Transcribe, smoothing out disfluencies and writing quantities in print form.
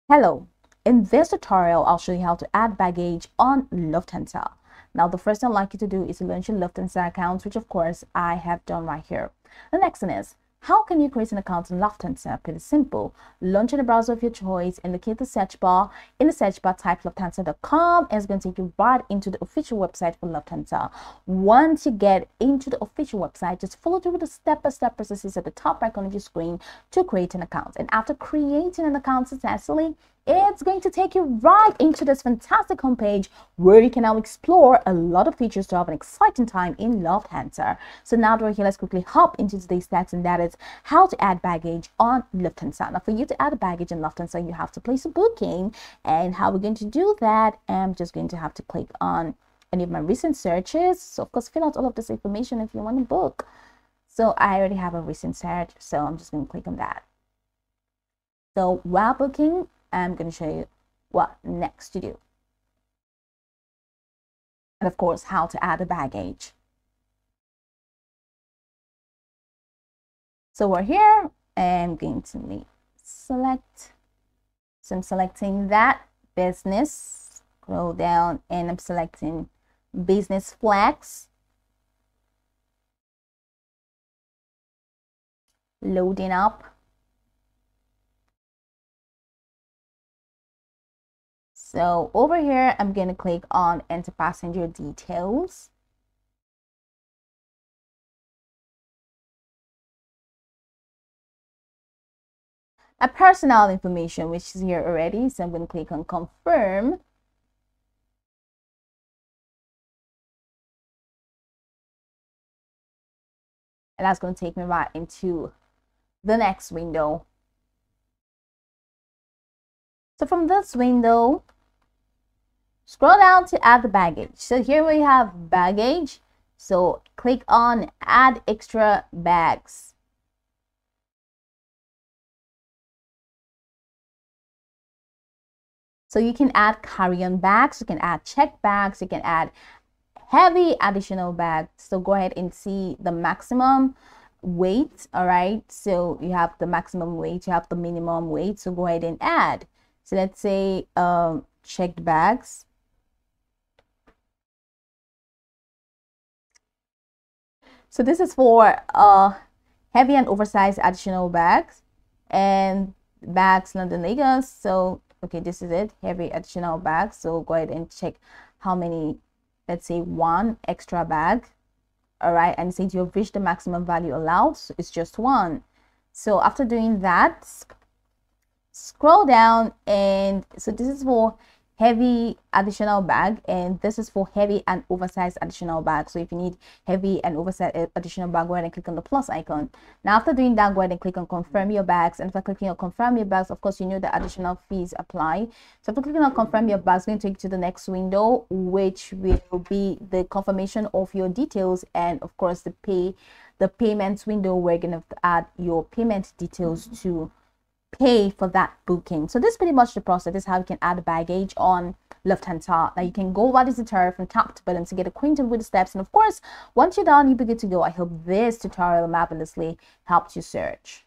Hello, in this tutorial, I'll show you how to add baggage on Lufthansa. Now, the first thing I'd like you to do is to launch your Lufthansa account, which of course I have done right here. The next thing is, how can you create an account in Lufthansa? Pretty simple. Launch in the browser of your choice and locate the search bar. In the search bar, type lufthansa.com and it's going to take you right into the official website for Lufthansa. Once you get into the official website, just follow through the step-by-step processes at the top right corner of your screen to create an account. And after creating an account successfully, it's going to take you right into this fantastic homepage where you can now explore a lot of features to have an exciting time in Lufthansa. So now that we're here, let's quickly hop into today's stats, and that is how to add baggage on Lufthansa. Now, for you to add a baggage in Lufthansa, you have to place a booking. And how we're going to do that, I'm just going to have to click on any of my recent searches. So, of course, fill out all of this information if you want to book. So I already have a recent search, so I'm just going to click on that. So while booking, I'm going to show you what next to do. And of course, how to add a baggage. So we're here. I'm going to select. So I'm selecting that business. Scroll down and I'm selecting business flex. Loading up. So over here, I'm going to click on enter passenger details. A personal information, which is here already. So I'm going to click on confirm. And that's going to take me right into the next window. So from this window, scroll down to add the baggage. So here we have baggage. So click on add extra bags. So you can add carry-on bags, you can add check bags, you can add heavy additional bags. So go ahead and see the maximum weight. All right, so you have the maximum weight, you have the minimum weight, so go ahead and add. So let's say checked bags. So this is for heavy and oversized additional bags and bags London Lagos. So okay, this is it, heavy additional bags. So go ahead and check how many, let's say one extra bag. All right, and since you've reached the maximum value allowed, so it's just one. So after doing that, scroll down, and so this is for heavy additional bag and this is for heavy and oversized additional bag. So if you need heavy and oversized additional bag, go ahead and click on the plus icon. Now after doing that, go ahead and click on confirm your bags, and after clicking on confirm your bags, of course you know the additional fees apply. So after clicking on confirm your bags, it's going to take you to the next window, which will be the confirmation of your details and of course the payments window where you're going to add your payment details to pay for that booking. So this is pretty much the process. This is how you can add baggage on Lufthansa. Now you can go over this tutorial from top to bottom to get acquainted with the steps, and of course once you're done, you'll be good to go. I hope this tutorial marvelously helped you search.